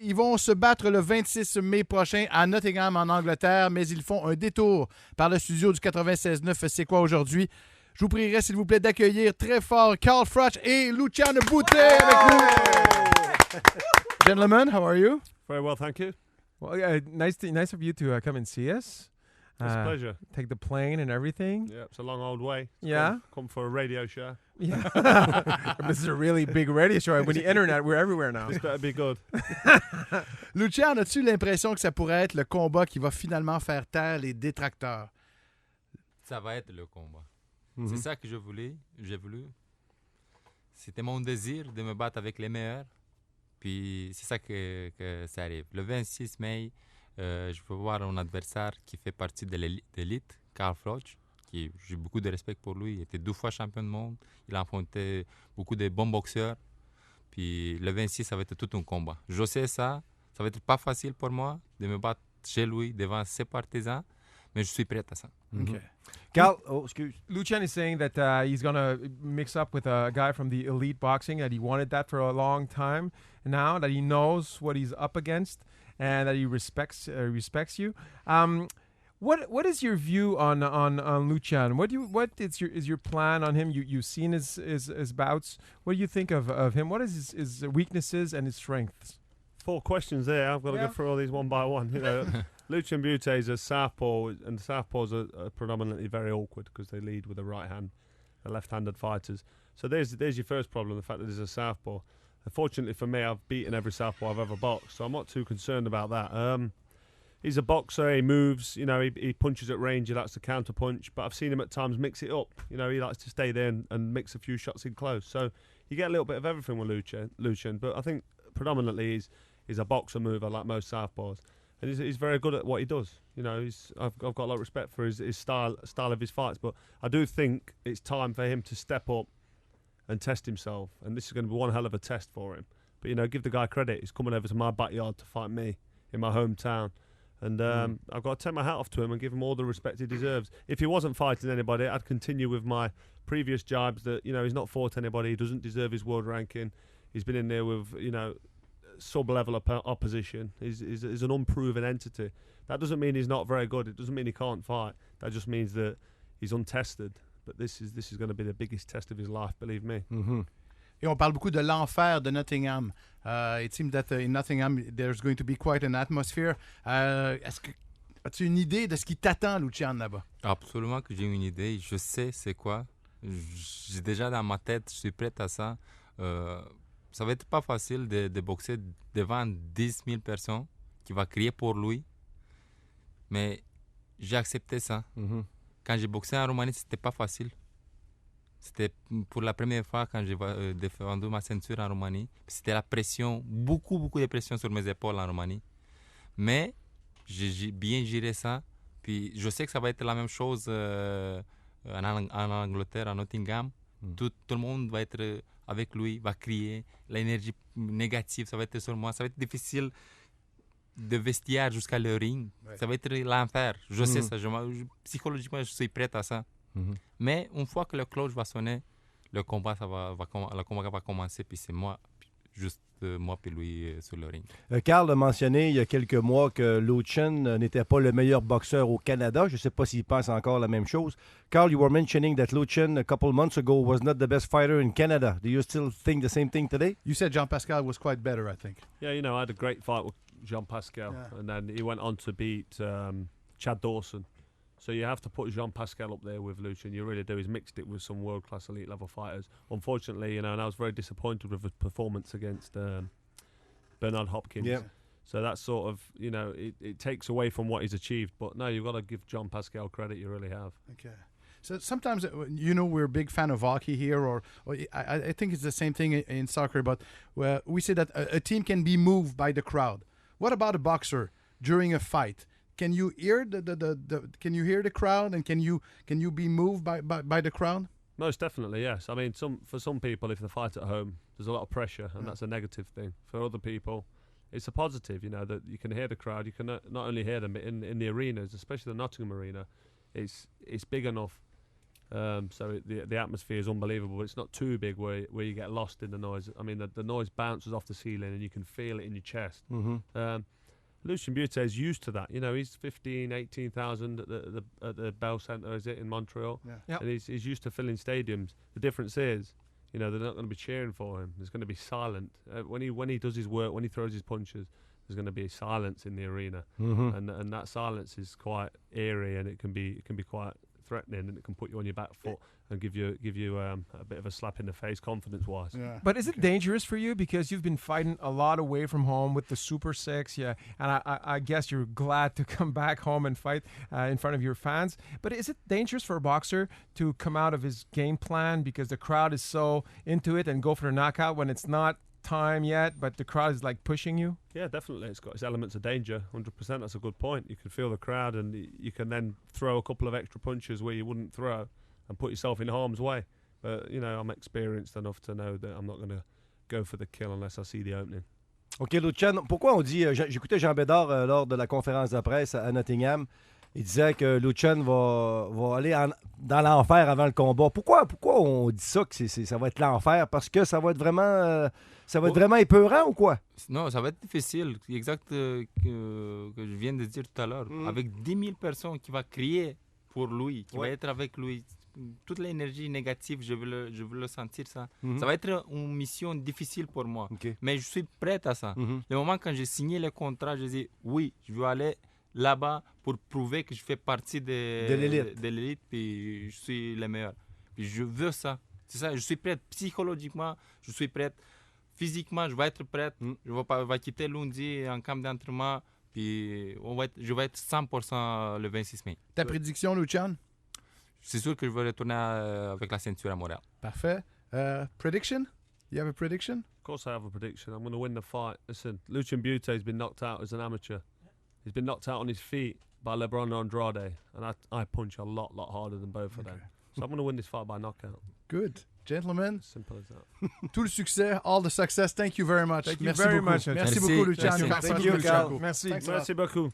Ils vont se battre le 26 mai prochain à Nottingham, en Angleterre, mais ils font un détour par le studio du 96.9 C'est quoi aujourd'hui? Je vous prierai, s'il vous plaît, d'accueillir très fort Carl FROCH et Lucian Bute avec nous. Gentlemen, how are you? Very well, thank you. Well, nice of you to come and see us. It's a pleasure. Take the plane and everything. Yeah, it's a long old way. Come for a radio show. Yeah. This is a really big radio show. With the internet, we're everywhere now. This better be good. Lucian, as-tu l'impression que ça pourrait être le combat qui va finalement faire taire les détracteurs? Ça va être le combat. C'est ça que j'ai voulu. C'était mon désir de me battre avec les meilleurs. Puis c'est ça que ça arrive. Le 26 mai, je veux voir un adversaire qui fait partie de l'élite, Carl FROCH, qui j'ai beaucoup de respect pour lui. Il était 2 fois champion du monde. Il a affronté beaucoup de bons boxeurs. Puis le 26, ça va être tout un combat. Je sais ça. Ça va être pas facile pour moi de me battre chez lui devant ses partisans, mais je suis prêt à ça. Okay. Cal, Lucian is saying that he's going to mix up with a guy from the elite boxing, that he wanted that for a long time now, that he knows what he's up against, and that he respects you. What is your view on Lucian? What is your plan on him? You've seen his bouts. What do you think of him? What is his weaknesses and his strengths? 4 questions there. I've got to go through all these one by one. You know, Lucian Bute is a southpaw, and southpaws are predominantly very awkward because they lead with a right hand, the left-handed fighters. So there's your first problem, the fact that he's a southpaw. Unfortunately for me, I've beaten every southpaw I've ever boxed, so I'm not too concerned about that. He's a boxer, he moves, you know, he punches at range, he likes to counter punch, but I've seen him at times mix it up. You know, he likes to stay there and mix a few shots in close. So you get a little bit of everything with Lucian, but I think predominantly he's a boxer mover like most southpaws. And he's very good at what he does. You know, I've got a lot of respect for his style of his fights, but I do think it's time for him to step up and test himself. And this is going to be one hell of a test for him. But, you know, give the guy credit. He's coming over to my backyard to fight me in my hometown. And I've got to take my hat off to him and give him all the respect he deserves. If he wasn't fighting anybody, I'd continue with my previous jibes that, you know, he's not fought anybody. He doesn't deserve his world ranking. He's been in there with, you know, sub-level opposition. He's an unproven entity. That doesn't mean he's not very good. It doesn't mean he can't fight. That just means that he's untested. But this is going to be the biggest test of his life, believe me. Mm-hmm. Et on parle beaucoup de l'enfer de Nottingham. It seems that in Nottingham, there's going to be quite an atmosphere. As-tu une idée de ce qui t'attend, Lucian, là-bas? Absolument que j'ai une idée. Je sais c'est quoi. J'ai déjà dans ma tête, je suis prêt à ça. Ça va être pas facile de boxer devant 10 000 personnes qui vont crier pour lui. Mais j'ai accepté ça. Mm-hmm. Quand j'ai boxé en Roumanie, c'était pas facile. C'était pour la première fois quand j'ai défendu ma ceinture en Roumanie. C'était la pression, beaucoup de pression sur mes épaules en Roumanie. Mais j'ai bien géré ça. Puis je sais que ça va être la même chose en Angleterre, à Nottingham. Tout le monde va être avec lui, va crier. L'énergie négative, ça va être sur moi. Ça va être difficile de vestiaire jusqu'à le ring. Ouais. Ça va être l'enfer. Je sais ça. Psychologiquement, je suis prêt à ça. Mais une fois que le cloche va sonner, le combat va commencer. Puis c'est moi, juste moi puis lui sur le ring. Carl a mentionné il y a quelques mois que Lucian n'était pas le meilleur boxeur au Canada. Je ne sais pas s'il pense encore la même chose. Carl, you were mentioning that Lucian a couple months ago was not the best fighter in Canada. Do you still think the same thing today? You said Jean-Pascal was quite better, I think. Yeah, you know, I had a great fight with Jean-Pascal. Yeah. And then he went on to beat Chad Dawson. So you have to put Jean-Pascal up there with Lucian. You really do. He's mixed it with some world-class elite-level fighters. Unfortunately, you know, and I was very disappointed with his performance against Bernard Hopkins. Yeah. So that's sort of, you know, it takes away from what he's achieved. But no, you've got to give Jean-Pascal credit. You really have. Okay. So sometimes, you know, we're a big fan of hockey here, or I think it's the same thing in soccer, but we say that a team can be moved by the crowd. What about a boxer during a fight? Can you hear can you hear the crowd, and can you be moved by the crowd? Most definitely, yes. I mean, for some people, if they fight at home, there's a lot of pressure, and that's a negative thing. For other people, it's a positive. You know, that you can hear the crowd. You can not only hear them in the arenas, especially the Nottingham arena. It's big enough So the atmosphere is unbelievable, but it's not too big where you get lost in the noise. I mean, the noise bounces off the ceiling and you can feel it in your chest. Lucien Bute is used to that. You know, he's 18,000 at the Bell Centre, is it, in Montreal? Yeah. Yep. And he's used to filling stadiums. The difference is, you know, they're not going to be cheering for him. There's going to be silent. When he does his work, when he throws his punches, there's going to be silence in the arena. And that silence is quite eerie, and it can be quite threatening, and it can put you on your back foot and give you a bit of a slap in the face confidence-wise. Yeah. But is it dangerous for you because you've been fighting a lot away from home with the Super Six? Yeah, and I guess you're glad to come back home and fight in front of your fans. But is it dangerous for a boxer to come out of his game plan because the crowd is so into it and go for the knockout when it's not time yet, but the crowd is like pushing you? Yeah, definitely. It's got its elements of danger, 100%. That's a good point. You can feel the crowd, and you can then throw a couple of extra punches where you wouldn't throw and put yourself in harm's way. But, you know, I'm experienced enough to know that I'm not going to go for the kill unless I see the opening. OK, Lucien, pourquoi on dit... J'écoutais Jean Bédard lors de la conférence de presse à Nottingham. Il disait que Lucien va aller dans l'enfer avant le combat. Pourquoi on dit ça, que ça va être l'enfer? Parce que ça va être vraiment épeurant ou quoi? Non, ça va être difficile. Exact que je viens de dire tout à l'heure. Avec 10 000 personnes qui vont crier pour lui, qui va être avec lui. Toute l'énergie négative, je veux le sentir ça. Ça va être une mission difficile pour moi. Okay. Mais je suis prêt à ça. Le moment quand j'ai signé le contrat, je dis oui, je veux aller là-bas pour prouver que je fais partie de l'élite, puis je suis le meilleur. Puis je veux ça. C'est ça, je suis prêt psychologiquement, je suis prêt physiquement, je vais être prêt. Je vais quitter lundi en camp d'entraînement, puis je vais être 100% le 26 mai. Ta prédiction, Lucien? C'est sûr que je vais retourner avec la ceinture à Montréal. Parfait. Prediction? You have a prediction? Of course I have a prediction. I'm going to win the fight. Listen, Lucien Bute has been knocked out as an amateur. He's been knocked out on his feet by LeBron Andrade, and I punch a lot harder than both of them. So I'm going to win this fight by knockout. Good. Gentlemen, Simple as that. tout le succès, all the success. Thank you very much. Thank you Merci very beaucoup. much. Merci beaucoup, Lucien. Merci. Merci Thank you, beaucoup, Carl. Lucian. Merci. Thanks a lot. Merci beaucoup.